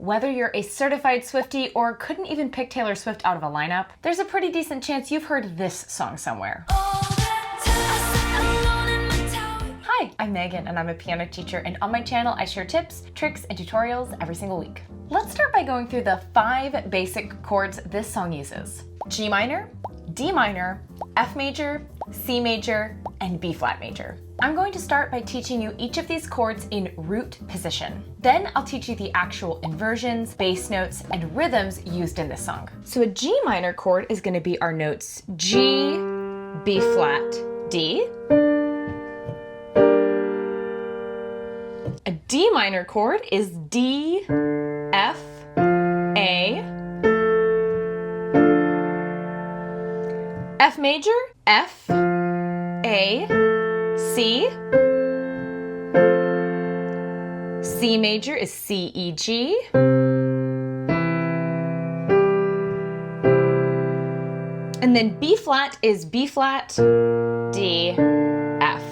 Whether you're a certified Swiftie or couldn't even pick Taylor Swift out of a lineup, there's a pretty decent chance you've heard this song somewhere. Hi, I'm Megan and I'm a piano teacher, and on my channel I share tips, tricks, and tutorials every single week. Let's start by going through the 5 basic chords this song uses: G minor, D minor, F major, C major, and B flat major. I'm going to start by teaching you each of these chords in root position. Then I'll teach you the actual inversions, bass notes, and rhythms used in this song. So a G minor chord is going to be our notes G, B flat, D. A D minor chord is D, F, A. F major, F, A, C. C major is C, E, G. And then B flat is B flat, D, F.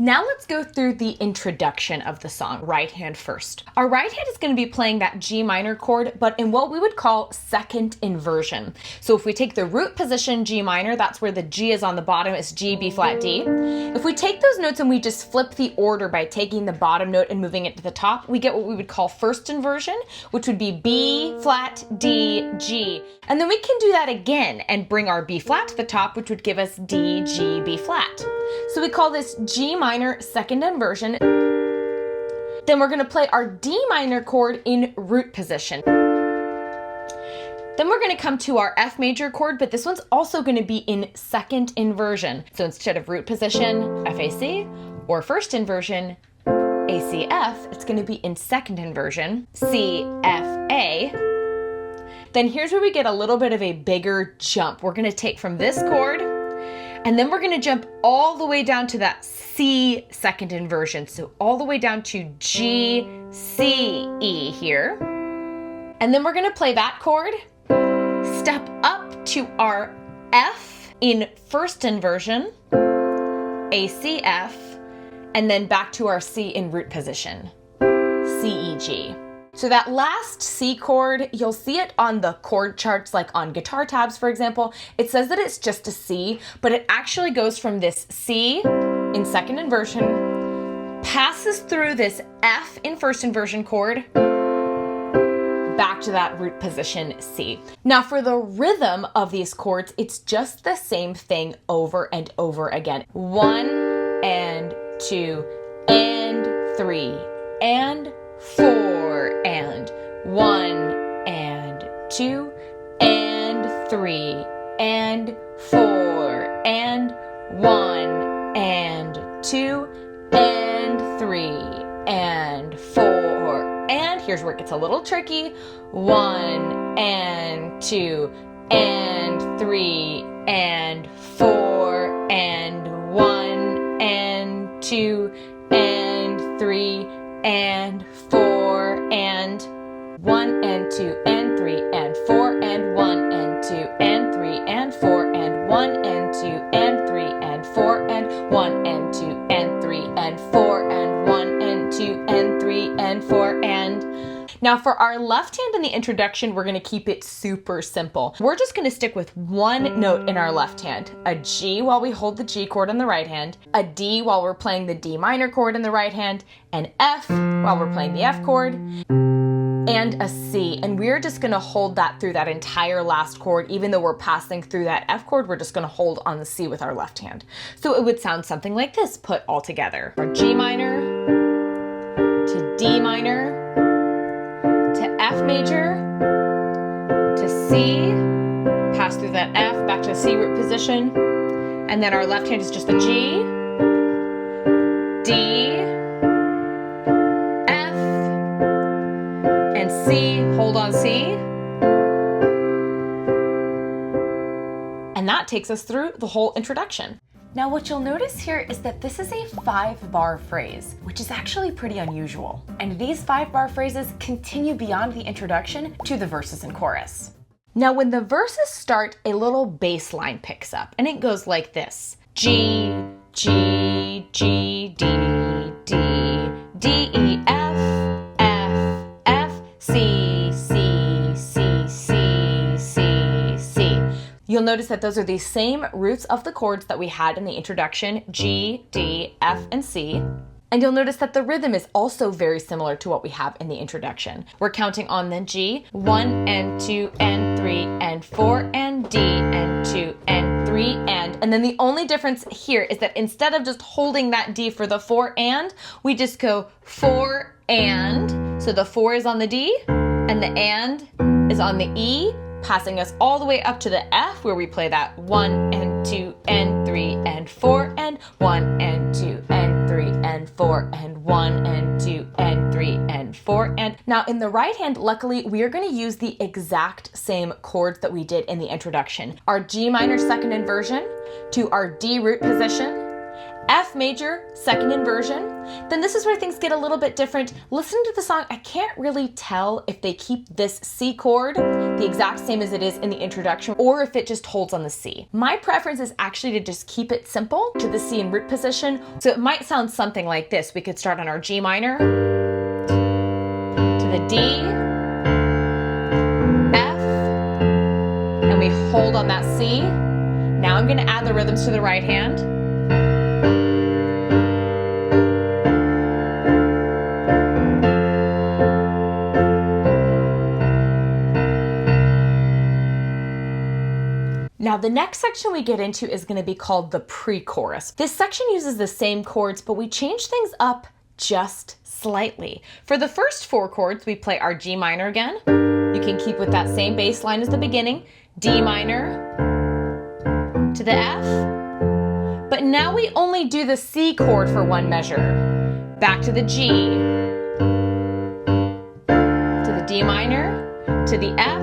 Now let's go through the introduction of the song, right hand first. Our right hand is going to be playing that G minor chord, but in what we would call second inversion. So if we take the root position G minor, that's where the G is on the bottom, it's G, B flat, D. If we take those notes and we just flip the order by taking the bottom note and moving it to the top, we get what we would call first inversion, which would be B flat, D, G. And then we can do that again and bring our B flat to the top, which would give us D, G, B flat. So we call this G minor second inversion. Then we're going to play our D minor chord in root position. Then we're going to come to our F major chord, but this one's also going to be in second inversion. So instead of root position, FAC, or first inversion, ACF, it's going to be in second inversion, CFA. Then here's where we get a little bit of a bigger jump. We're going to take from this chord, and then we're going to jump all the way down to that C second inversion. So all the way down to G, C, E here. And then we're going to play that chord, step up to our F in first inversion, ACF, and then back to our C in root position, CEG. So that last C chord, you'll see it on the chord charts, like on guitar tabs, for example. It says that it's just a C, but it actually goes from this C in second inversion, passes through this F in first inversion chord, back to that root position C. Now for the rhythm of these chords, it's just the same thing over and over again. 1 and 2 and 3 and 4 and 1 and 2 and 3 and 4 and 1 and 2 and 3 and 4. And here's where it gets a little tricky. 1 and 2 and 3 and 4 and 1 and 2 and 3 and 4 and 1 and 2 and 3 and 4 and 1 and 2 and 3 and 4 and 1 and 2 and 3 and 4 and 1 and 2 and 3 and 4 and 1 and 2 and 3 and 4 and... Now for our left hand in the introduction, we're going to keep it super simple. We're just going to stick with one note in our left hand, a G while we hold the G chord in the right hand, a D while we're playing the D minor chord in the right hand, an F while we're playing the F chord, and a C. And we're just going to hold that through that entire last chord. Even though we're passing through that F chord, we're just going to hold on the C with our left hand. So it would sound something like this put all together. Our G minor to D minor, to F major, to C, pass through that F, back to C root position, and then our left hand is just the G, D, F, and C, hold on C, and that takes us through the whole introduction. Now what you'll notice here is that this is a 5-bar phrase, which is actually pretty unusual. And these 5-bar phrases continue beyond the introduction to the verses and chorus. Now when the verses start, a little bass line picks up, and it goes like this. G, G, G, D, D, D, E, F, F, F, C, C, C, C, C, C. You'll notice that those are the same roots of the chords that we had in the introduction, G, D, F, and C. And you'll notice that the rhythm is also very similar to what we have in the introduction. We're counting on the G, 1 and 2 and 3 and 4 and D and 2 and 3 and then the only difference here is that instead of just holding that D for the 4 and, we just go 4 and. So the 4 is on the D and the and is on the E, passing us all the way up to the F where we play that 1 and 2 and 3 and 4 and 1 and 2 and 3 and 4 and 1 and 2 and 3 and 4 and. Now in the right hand, luckily, we are going to use the exact same chords that we did in the introduction. Our G minor second inversion to our D root position, F major, second inversion. Then this is where things get a little bit different. Listening to the song, I can't really tell if they keep this C chord the exact same as it is in the introduction, or if it just holds on the C. My preference is actually to just keep it simple to the C in root position. So it might sound something like this. We could start on our G minor, to the D, F, and we hold on that C. Now I'm gonna add the rhythms to the right hand. Now the next section we get into is going to be called the pre-chorus. This section uses the same chords, but we change things up just slightly. For the first 4 chords, we play our G minor again. You can keep with that same bass line as the beginning, D minor to the F, but now we only do the C chord for one measure. Back to the G, to the D minor, to the F,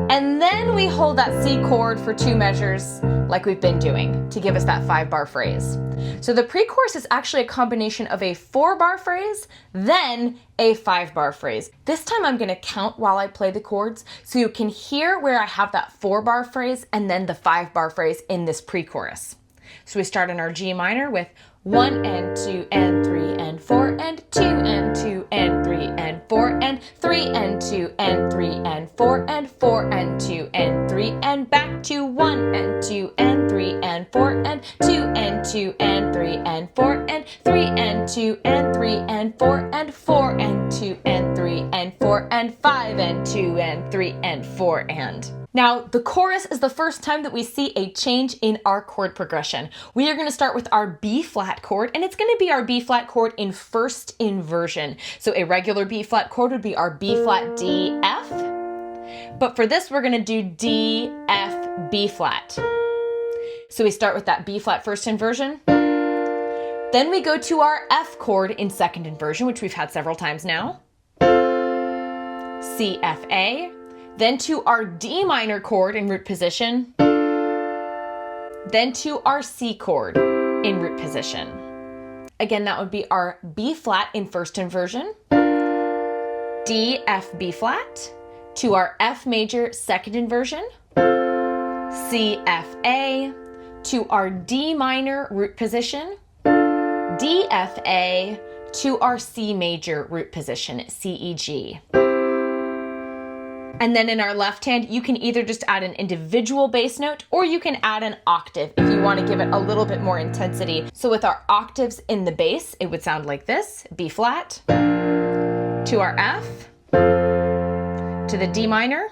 and then we hold that C chord for 2 measures like we've been doing to give us that 5-bar phrase. So the pre-chorus is actually a combination of a 4-bar phrase, then a 5-bar phrase. This time I'm going to count while I play the chords so you can hear where I have that 4-bar phrase and then the 5-bar phrase in this pre-chorus. So we start in our G minor with 1 and 2 and 3 and 4 and 2 and 2 and 3 and 4 and 3 and 2 and 3 and 4 and 4 and 2 and 3 and back to 1 and 2 and 3 and 4 and 2 and 2 and 3 and 4 and 3 and 2 and 3 and 4 and 4 and 2 and 3 and 4 and 5 and 2 and 3 and 4 and. Now, the chorus is the first time that we see a change in our chord progression. We are going to start with our B flat chord, and it's going to be our B flat chord in first inversion. So a regular B flat chord would be our B flat D F, but for this we're going to do D F B flat. So we start with that B flat first inversion. Then we go to our F chord in second inversion, which we've had several times now. C F A. Then to our D minor chord in root position, then to our C chord in root position. Again, that would be our B flat in first inversion, D, F, B flat, to our F major second inversion, C, F, A, to our D minor root position, D, F, A, to our C major root position, C, E, G. And then in our left hand, you can either just add an individual bass note or you can add an octave if you want to give it a little bit more intensity. So with our octaves in the bass, it would sound like this: B flat, to our F, to the D minor,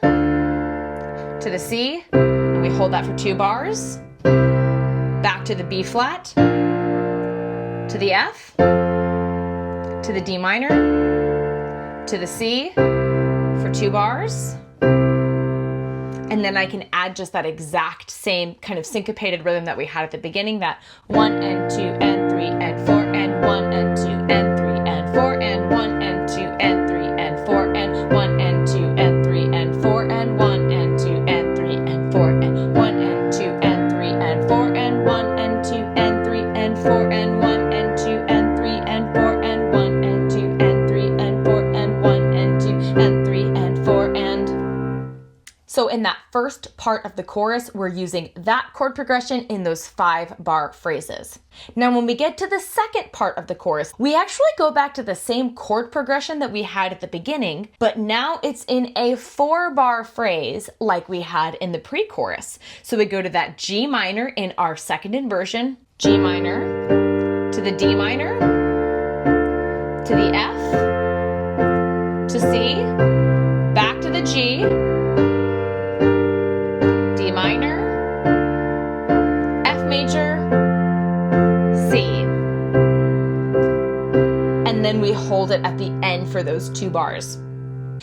to the C, and we hold that for 2 bars, back to the B flat, to the F, to the D minor, to the C, for 2 bars, and then I can add just that exact same kind of syncopated rhythm that we had at the beginning, that 1 and 2 and 3 and 4 and 1 and 2 and 3 and 4 and 1 and 2 and 3 and 4 and 1 and 2 and 3 and 4 and 1 and 2 and 3 and 4 and 1 and 2 and 3 and 4 and 1 and 2 and 3 and 4 and 1 and 2 and 3 and 4 and 1 and 2 and 3 and 4 and 1 and 2 and 3 and 4 and. So in that first part of the chorus, we're using that chord progression in those 5-bar phrases. Now, when we get to the second part of the chorus, we actually go back to the same chord progression that we had at the beginning, but now it's in a 4-bar phrase like we had in the pre-chorus. So we go to that G minor in our second inversion, G minor, to the D minor, to the F, to C, back to the G, D minor, F major, C. And then we hold it at the end for those 2 bars.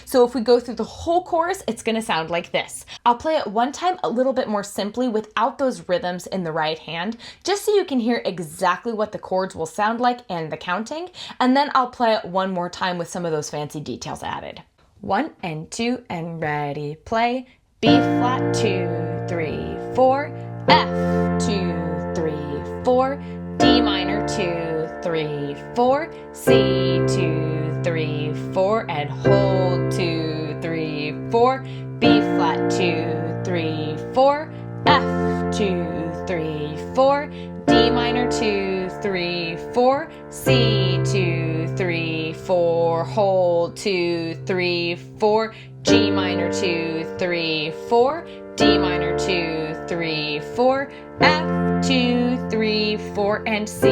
So if we go through the whole chorus, it's going to sound like this. I'll play it one time a little bit more simply without those rhythms in the right hand, just so you can hear exactly what the chords will sound like and the counting. And then I'll play it one more time with some of those fancy details added. 1 and 2 and ready, play. B flat, 2, 3, 4, F, 2, 3, 4, D minor, 2, 3, 4, C, 2, 3, 4, and hold, 2, 3, 4, B flat, 2, 3, 4, F, 2, 3, 4, D minor, 2, 3, 4, C, 2, 3, 4, hold, 2, 3, 4, G minor, 2, 3, 4, D minor, 2, 3, 4, F, 2, 3, 4, and C,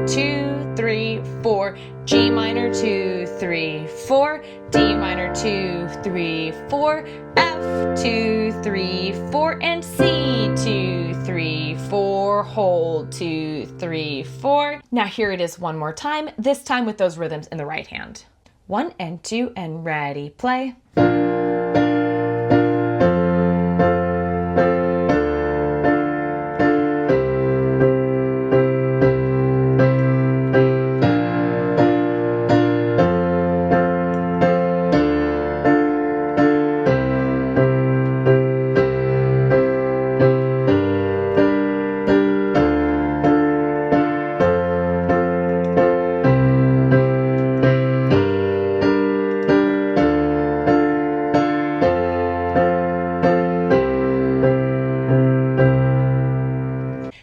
2, 3, 4, G minor, 2, 3, 4, D minor, 2, 3, 4, F, 2, 3, 4, and C, 2, 3, 4, hold, 2, 3, 4. Now here it is one more time, this time with those rhythms in the right hand. 1 and 2 and ready, play.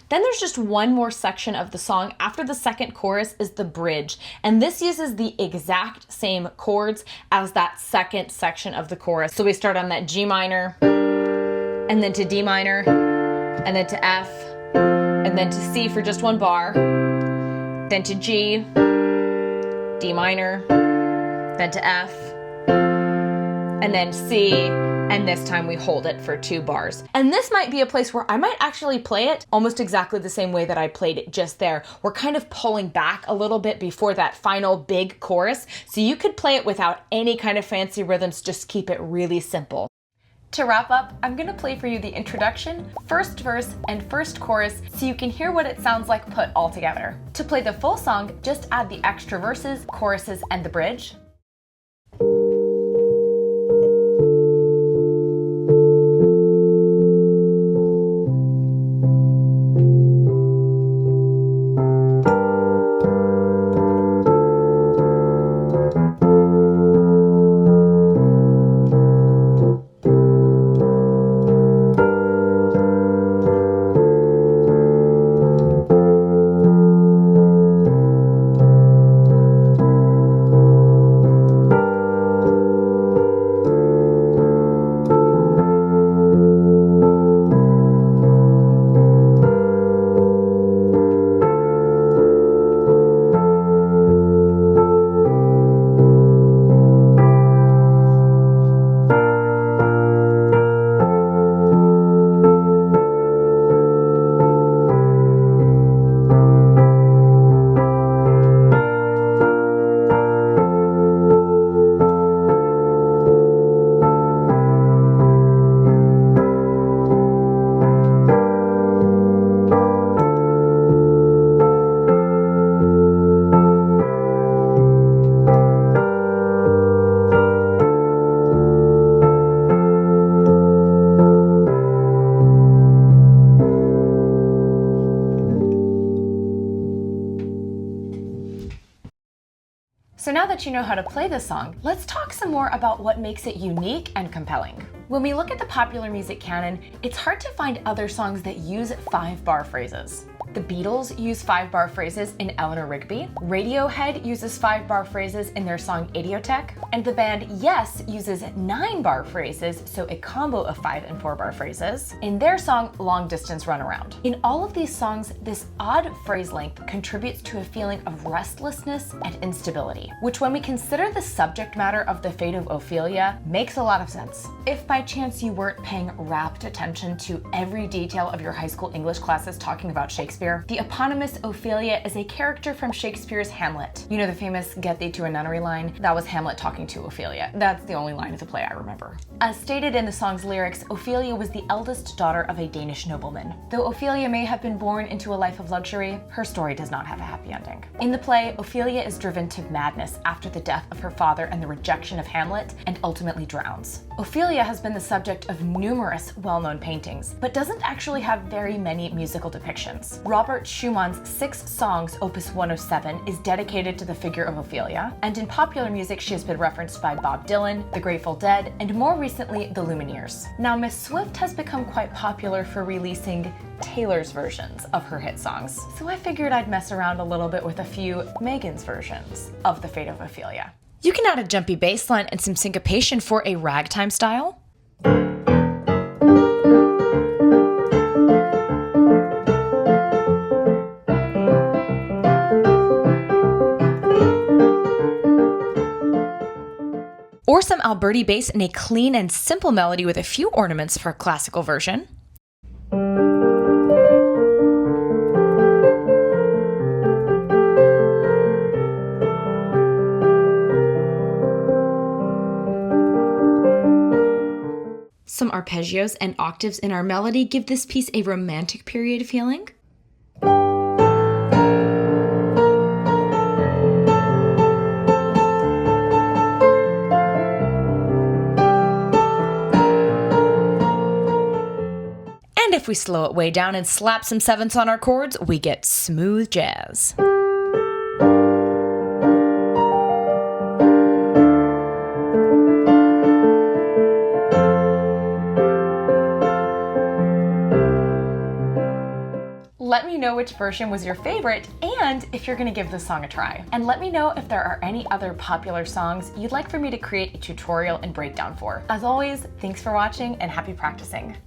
Then there's just one more section of the song after the second chorus is the bridge, and this uses the exact same chords as that second section of the chorus. So we start on that G minor, and then to D minor, and then to F, and then to C for just 1 bar, then to G, D minor, then to F, and then C, and this time we hold it for 2 bars. And this might be a place where I might actually play it almost exactly the same way that I played it just there. We're kind of pulling back a little bit before that final big chorus, so you could play it without any kind of fancy rhythms, just keep it really simple. To wrap up, I'm gonna play for you the introduction, first verse, and first chorus so you can hear what it sounds like put all together. To play the full song, just add the extra verses, choruses, and the bridge. So now that you know how to play this song, let's talk some more about what makes it unique and compelling. When we look at the popular music canon, it's hard to find other songs that use 5-bar phrases. The Beatles use 5-bar phrases in Eleanor Rigby, Radiohead uses 5-bar phrases in their song Idioteque, and the band Yes uses 9-bar phrases, so a combo of 5 and 4-bar phrases, in their song Long Distance Runaround. In all of these songs, this odd phrase length contributes to a feeling of restlessness and instability, which when we consider the subject matter of the Fate of Ophelia, makes a lot of sense. If by chance you weren't paying rapt attention to every detail of your high school English classes talking about Shakespeare, the eponymous Ophelia is a character from Shakespeare's Hamlet. You know the famous "Get thee to a nunnery" line? That was Hamlet talking to Ophelia. That's the only line of the play I remember. As stated in the song's lyrics, Ophelia was the eldest daughter of a Danish nobleman. Though Ophelia may have been born into a life of luxury, her story does not have a happy ending. In the play, Ophelia is driven to madness after the death of her father and the rejection of Hamlet, and ultimately drowns. Ophelia has been the subject of numerous well-known paintings, but doesn't actually have very many musical depictions. Robert Schumann's 6 songs, Opus 107, is dedicated to the figure of Ophelia, and in popular music she has been referenced by Bob Dylan, the Grateful Dead, and more recently, the Lumineers. Now, Miss Swift has become quite popular for releasing Taylor's versions of her hit songs, so I figured I'd mess around a little bit with a few Megan's versions of the Fate of Ophelia. You can add a jumpy bass line and some syncopation for a ragtime style. Or some Alberti bass in a clean and simple melody with a few ornaments for a classical version. Some arpeggios and octaves in our melody give this piece a romantic period feeling. And if we slow it way down and slap some 7ths on our chords, we get smooth jazz. Let me know which version was your favorite and if you're gonna give this song a try. And let me know if there are any other popular songs you'd like for me to create a tutorial and breakdown for. As always, thanks for watching and happy practicing.